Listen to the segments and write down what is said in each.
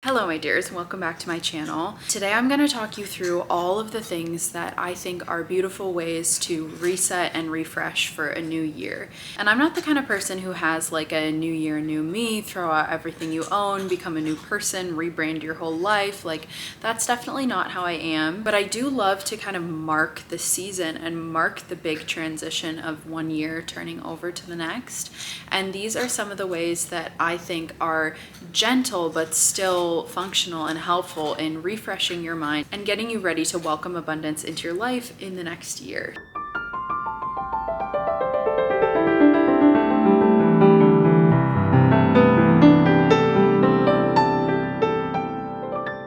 Hello my dears, and welcome back to my channel. Today I'm going to talk you through all of the things that I think are beautiful ways to reset and refresh for a new year. And I'm not the kind of person who has like a new year, new me, throw out everything you own, become a new person, rebrand your whole life. Like that's definitely not how I am. But I do love to kind of mark the season and mark the big transition of one year turning over to the next. And these are some of the ways that I think are gentle but still functional and helpful in refreshing your mind and getting you ready to welcome abundance into your life in the next year.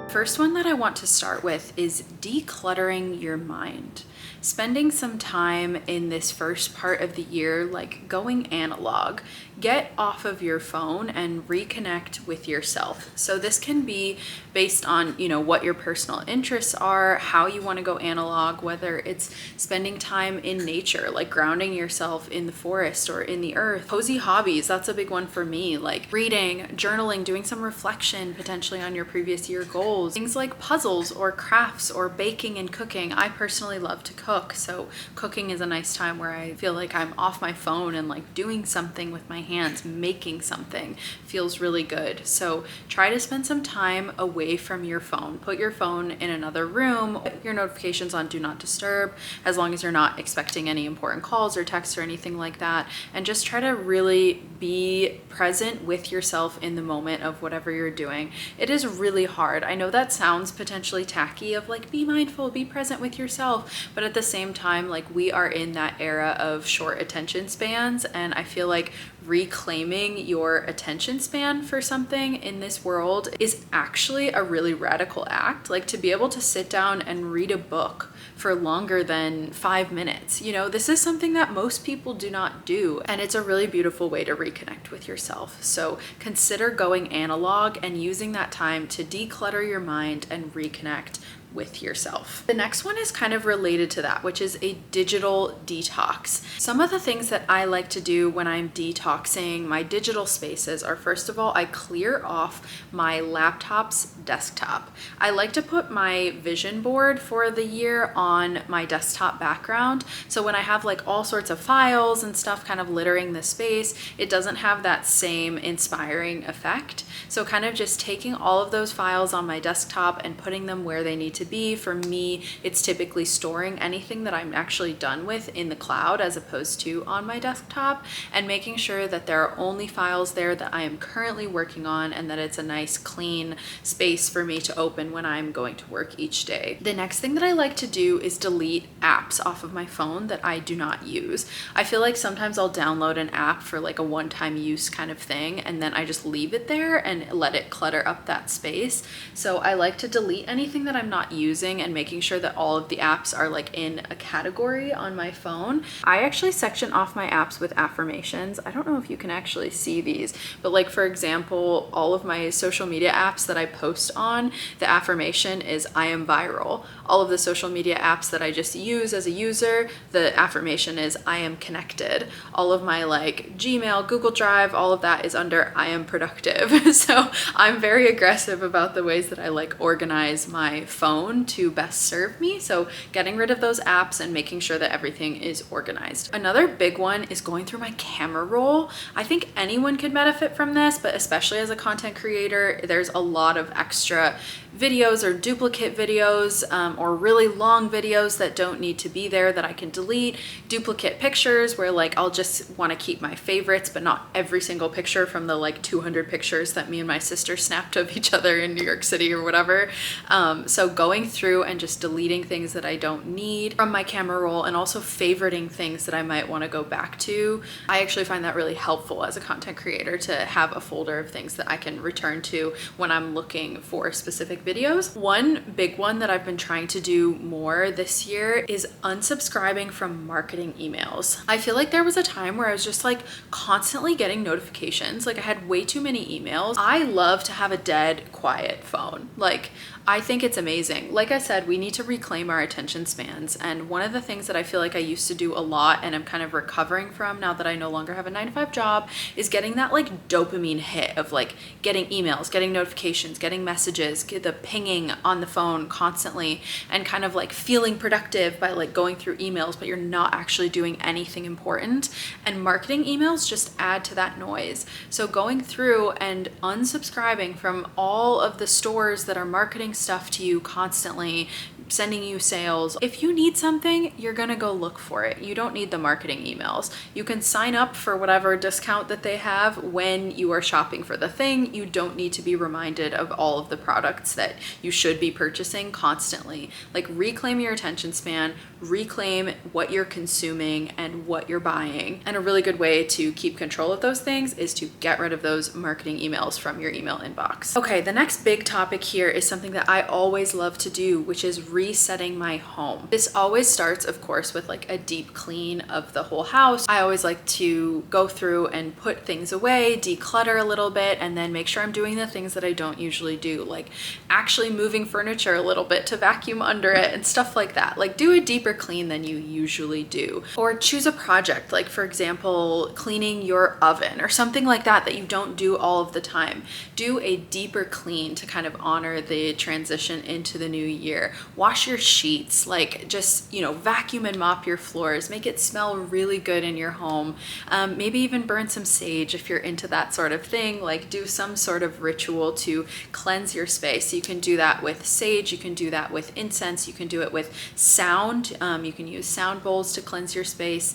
First one that I want to start with is decluttering your mind. Spending some time in this first part of the year, like going analog. Get off of your phone and reconnect with yourself. So this can be based on, what your personal interests are, how you want to go analog, whether it's spending time in nature, like grounding yourself in the forest or in the earth. Cozy hobbies, that's a big one for me, like reading, journaling, doing some reflection potentially on your previous year goals. Things like puzzles or crafts or baking and cooking. I personally love to cook, so cooking is a nice time where I feel like I'm off my phone and like doing something with my hands, making something feels really good. So try to spend some time away from your phone. Put your phone in another room, put your notifications on do not disturb, as long as you're not expecting any important calls or texts or anything like that. And just try to really be present with yourself in the moment of whatever you're doing. It is really hard. I know that sounds potentially tacky of like, be mindful, be present with yourself. But at the same time, like we are in that era of short attention spans. And I feel like reclaiming your attention span for something in this world is actually a really radical act. Like to be able to sit down and read a book for longer than 5 minutes. This is something that most people do not do. And it's a really beautiful way to reconnect with yourself. So consider going analog and using that time to declutter your mind and reconnect with yourself. The next one is kind of related to that, which is a digital detox. Some of the things that I like to do when I'm detoxing my digital spaces are, first of all, I clear off my laptop's desktop. I like to put my vision board for the year on my desktop background. So when I have like all sorts of files and stuff kind of littering the space, it doesn't have that same inspiring effect. So kind of just taking all of those files on my desktop and putting them where they need to be. For me, it's typically storing anything that I'm actually done with in the cloud as opposed to on my desktop, and making sure that there are only files there that I am currently working on and that it's a nice clean space for me to open when I'm going to work each day. The next thing that I like to do is delete apps off of my phone that I do not use. I feel like sometimes I'll download an app for like a one-time use kind of thing, and then I just leave it there and let it clutter up that space. So I like to delete anything that I'm not using and making sure that all of the apps are like in a category on my phone. I actually section off my apps with affirmations. I don't know if you can actually see these, but like for example, all of my social media apps that I post on, the affirmation is I am viral. All of the social media apps that I just use as a user, the affirmation is I am connected. All of my like Gmail, Google Drive, all of that is under I am productive. So I'm very aggressive about the ways that I like organize my phone to best serve me. So getting rid of those apps and making sure that everything is organized. Another big one is going through my camera roll. I think anyone could benefit from this, but especially as a content creator, there's a lot of extra videos or duplicate videos or really long videos that don't need to be there that I can delete. Duplicate pictures where like I'll just want to keep my favorites, but not every single picture from the like 200 pictures that me and my sister snapped of each other in New York City or whatever. So going through and just deleting things that I don't need from my camera roll, and also favoriting things that I might want to go back to. I actually find that really helpful as a content creator to have a folder of things that I can return to when I'm looking for specific videos. One big one that I've been trying to do more this year is unsubscribing from marketing emails. I feel like there was a time where I was just like constantly getting notifications. Like I had way too many emails. I love to have a dead, quiet phone. Like I think it's amazing. thing. Like I said, we need to reclaim our attention spans. And one of the things that I feel like I used to do a lot and I'm kind of recovering from now that I no longer have a 9 to 5 job is getting that like dopamine hit of like getting emails, getting notifications, getting messages, get the pinging on the phone constantly, and kind of like feeling productive by like going through emails, but you're not actually doing anything important. And marketing emails just add to that noise. So going through and unsubscribing from all of the stores that are marketing stuff to you constantly, sending you sales. If you need something, you're gonna go look for it. You don't need the marketing emails. You can sign up for whatever discount that they have when you are shopping for the thing. You don't need to be reminded of all of the products that you should be purchasing constantly. Like, reclaim your attention span, reclaim what you're consuming and what you're buying. And a really good way to keep control of those things is to get rid of those marketing emails from your email inbox. Okay, the next big topic here is something that I always love to do, which is resetting my home. This always starts, of course, with like a deep clean of the whole house. I always like to go through and put things away, declutter a little bit, and then make sure I'm doing the things that I don't usually do, like actually moving furniture a little bit to vacuum under it and stuff like that. Like, do a deeper clean than you usually do. Or choose a project, like for example, cleaning your oven or something like that that you don't do all of the time. Do a deeper clean to kind of honor the transition into the new year. Wash your sheets, like just, vacuum and mop your floors, make it smell really good in your home. Maybe even burn some sage if you're into that sort of thing. Like, do some sort of ritual to cleanse your space. You can do that with sage, you can do that with incense, you can do it with sound. You can use sound bowls to cleanse your space.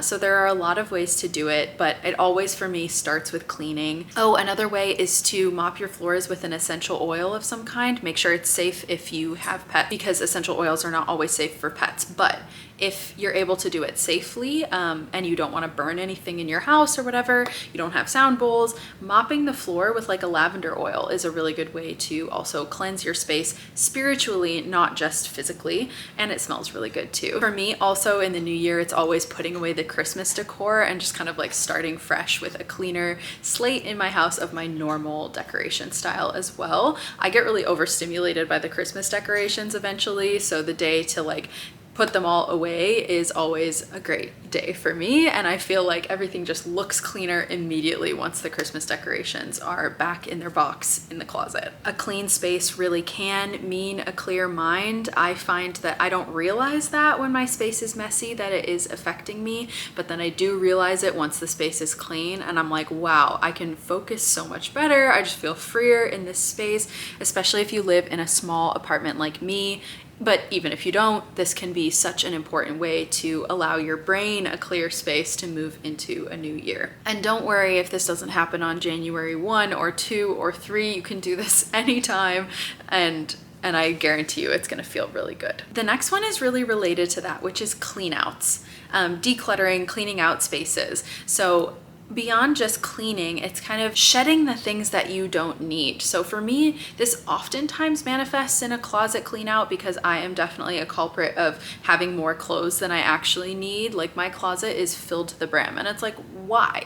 So there are a lot of ways to do it, but it always for me starts with cleaning. Oh, another way is to mop your floors with an essential oil of some kind. Make sure it's safe if you have pets, because essential oils are not always safe for pets. But if you're able to do it safely and you don't want to burn anything in your house or whatever, you don't have sound bowls, mopping the floor with like a lavender oil is a really good way to also cleanse your space spiritually, not just physically, and it smells really good too. For me, also in the new year, it's always putting away the Christmas decor and just kind of like starting fresh with a cleaner slate in my house of my normal decoration style as well. I get really overstimulated by the Christmas decorations eventually, so the day to like put them all away is always a great day for me, and I feel like everything just looks cleaner immediately once the Christmas decorations are back in their box in the closet. A clean space really can mean a clear mind. I find that I don't realize that when my space is messy that it is affecting me, but then I do realize it once the space is clean, and I'm like, wow, I can focus so much better. I just feel freer in this space, especially if you live in a small apartment like me. But even if you don't, this can be such an important way to allow your brain a clear space to move into a new year. And don't worry if this doesn't happen on January 1 or 2 or 3, you can do this anytime, and I guarantee you it's gonna feel really good. The next one is really related to that, which is clean outs. Decluttering, cleaning out spaces. So beyond just cleaning, it's kind of shedding the things that you don't need. So for me, this oftentimes manifests in a closet clean out, because I am definitely a culprit of having more clothes than I actually need. Like, my closet is filled to the brim, and it's like, why?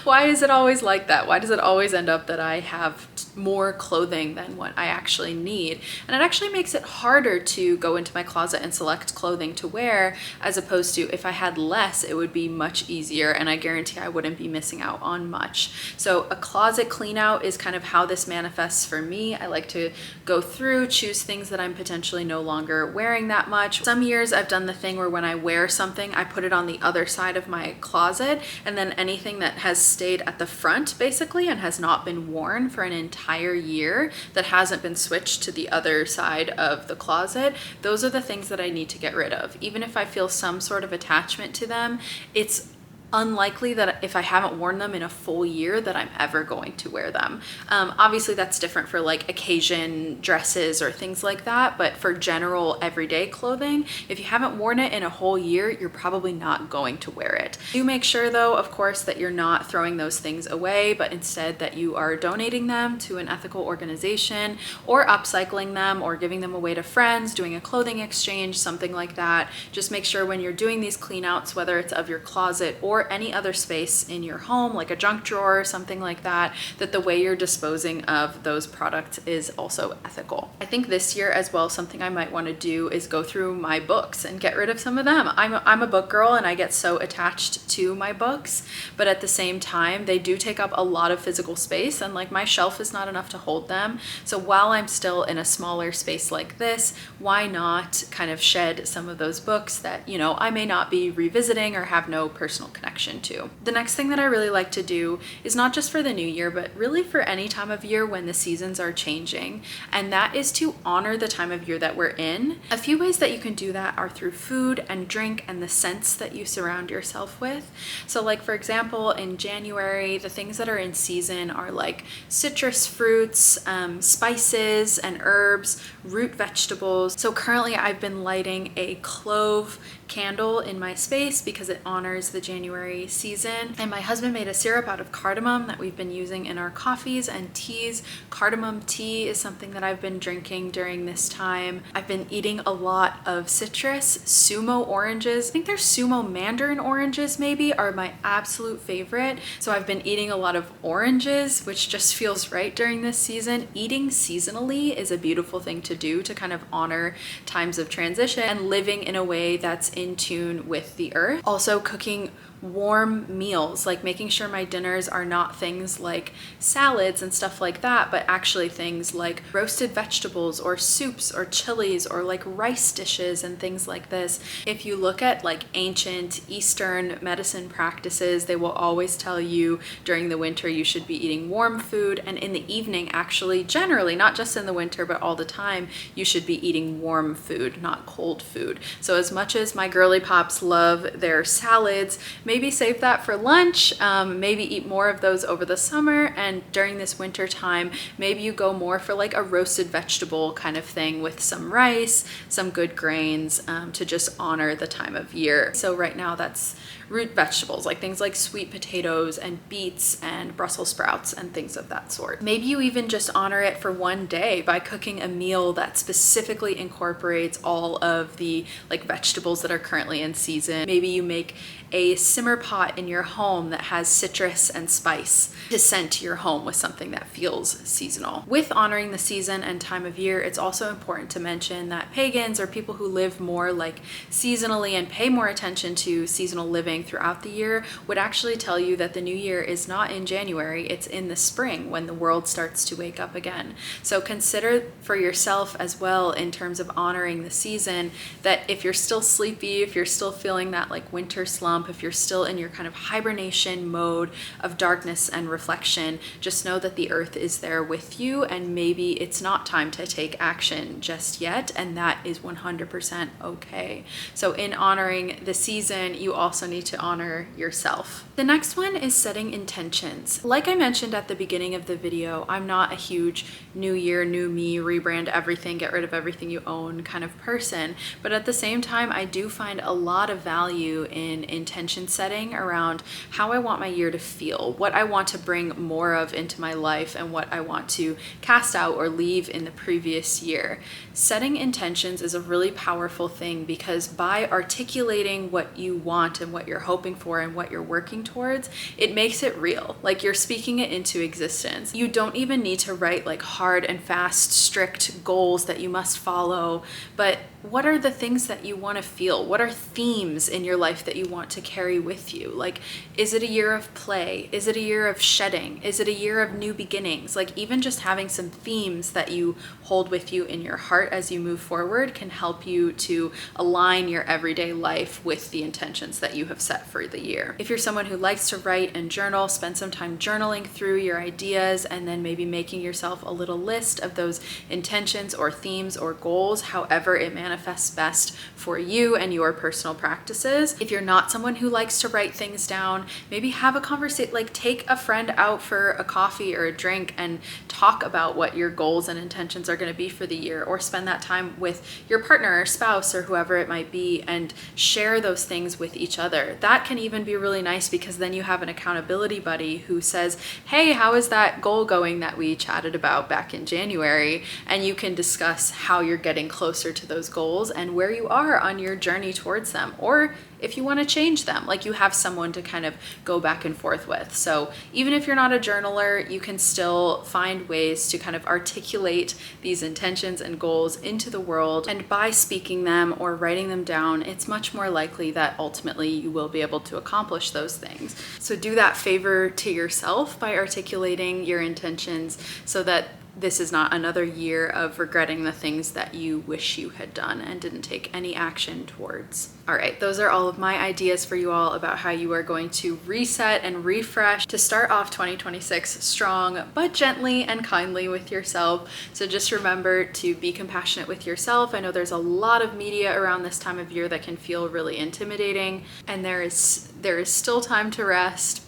Why is it always like that? Why does it always end up that I have more clothing than what I actually need? And it actually makes it harder to go into my closet and select clothing to wear, as opposed to if I had less, it would be much easier, and I guarantee I wouldn't be missing out on much. So a closet clean out is kind of how this manifests for me. I like to go through, choose things that I'm potentially no longer wearing that much. Some years I've done the thing where when I wear something, I put it on the other side of my closet, and then anything that has stayed at the front basically and has not been worn for an entire year, that hasn't been switched to the other side of the closet, those are the things that I need to get rid of. Even if I feel some sort of attachment to them, it's unlikely that if I haven't worn them in a full year that I'm ever going to wear them. Obviously that's different for like occasion dresses or things like that, but for general everyday clothing, if you haven't worn it in a whole year, you're probably not going to wear it. Do make sure though, of course, that you're not throwing those things away, but instead that you are donating them to an ethical organization, or upcycling them, or giving them away to friends, doing a clothing exchange, something like that. Just make sure when you're doing these clean outs, whether it's of your closet or or any other space in your home, like a junk drawer or something like that, that the way you're disposing of those products is also ethical. I think this year as well, something I might want to do is go through my books and get rid of some of them. I'm a book girl and I get so attached to my books, but at the same time, they do take up a lot of physical space, and like my shelf is not enough to hold them. So while I'm still in a smaller space like this, why not kind of shed some of those books that, you know, I may not be revisiting or have no personal connection to. The next thing that I really like to do is not just for the new year, but really for any time of year when the seasons are changing, and that is to honor the time of year that we're in. A few ways that you can do that are through food and drink and the scents that you surround yourself with. So like for example, in January, the things that are in season are like citrus fruits, spices and herbs, root vegetables. So currently I've been lighting a clove candle in my space because it honors the January season. And my husband made a syrup out of cardamom that we've been using in our coffees and teas. Cardamom tea is something that I've been drinking during this time. I've been eating a lot of citrus. Sumo oranges, I think they're Sumo mandarin oranges maybe, are my absolute favorite. So I've been eating a lot of oranges, which just feels right during this season. Eating seasonally is a beautiful thing to do to kind of honor times of transition and living in a way that's in tune with the earth. Also cooking warm meals, like making sure my dinners are not things like salads and stuff like that, but actually things like roasted vegetables or soups or chilies or like rice dishes and things like this. If you look at like ancient Eastern medicine practices, they will always tell you during the winter you should be eating warm food, and in the evening, actually generally, not just in the winter but all the time, you should be eating warm food, not cold food. So as much as my girly pops love their salads, maybe save that for lunch, maybe eat more of those over the summer, and during this winter time, maybe you go more for like a roasted vegetable kind of thing with some rice, some good grains, to just honor the time of year. So right now that's root vegetables, like things like sweet potatoes and beets and Brussels sprouts and things of that sort. Maybe you even just honor it for one day by cooking a meal that specifically incorporates all of the like vegetables that are currently in season. Maybe you make a simmer pot in your home that has citrus and spice to scent your home with something that feels seasonal. With honoring the season and time of year, it's also important to mention that pagans or people who live more like seasonally and pay more attention to seasonal living throughout the year would actually tell you that the new year is not in January, it's in the spring when the world starts to wake up again. So consider for yourself as well, in terms of honoring the season, that if you're still sleepy, if you're still feeling that like winter slump, if you're still in your kind of hibernation mode of darkness and reflection, just know that the earth is there with you, and maybe it's not time to take action just yet, and that is 100% okay. So in honoring the season, you also need to honor yourself. The next one is setting intentions. Like I mentioned at the beginning of the video, I'm not a huge new year, new me, rebrand everything, get rid of everything you own kind of person, but at the same time, I do find a lot of value in intention setting around how I want my year to feel, what I want to bring more of into my life, and what I want to cast out or leave in the previous year. Setting intentions is a really powerful thing because by articulating what you want and what you're hoping for and what you're working towards, it makes it real. Like you're speaking it into existence. You don't even need to write like hard and fast, strict goals that you must follow, but what are the things that you want to feel? What are themes in your life that you want to carry with you? Like, is it a year of play? Is it a year of shedding? Is it a year of new beginnings? Like even just having some themes that you hold with you in your heart as you move forward can help you to align your everyday life with the intentions that you have set for the year. If you're someone who likes to write and journal, spend some time journaling through your ideas and then maybe making yourself a little list of those intentions or themes or goals, however it manifests best for you and your personal practices. If you're not someone who likes to write things down, maybe have a conversation, like take a friend out for a coffee or a drink and talk about what your goals and intentions are going to be for the year, or spend that time with your partner or spouse or whoever it might be and share those things with each other. That can even be really nice because then you have an accountability buddy who says, hey, how is that goal going that we chatted about back in January? And you can discuss how you're getting closer to those goals and where you are on your journey towards them. Or if you want to change them. Like, you have someone to kind of go back and forth with. So even if you're not a journaler, you can still find ways to kind of articulate these intentions and goals into the world. And by speaking them or writing them down, it's much more likely that ultimately you will be able to accomplish those things. So do that favor to yourself by articulating your intentions so that this is not another year of regretting the things that you wish you had done and didn't take any action towards. All right, those are all of my ideas for you all about how you are going to reset and refresh to start off 2026 strong, but gently and kindly with yourself. So just remember to be compassionate with yourself. I know there's a lot of media around this time of year that can feel really intimidating, and there is still time to rest,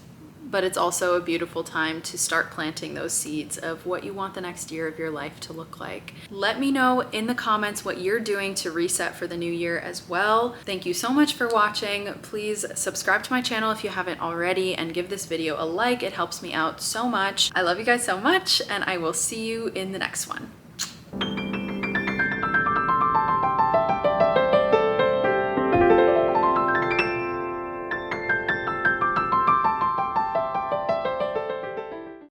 but it's also a beautiful time to start planting those seeds of what you want the next year of your life to look like. Let me know in the comments what you're doing to reset for the new year as well. Thank you so much for watching. Please subscribe to my channel if you haven't already and give this video a like. It helps me out so much. I love you guys so much, and I will see you in the next one.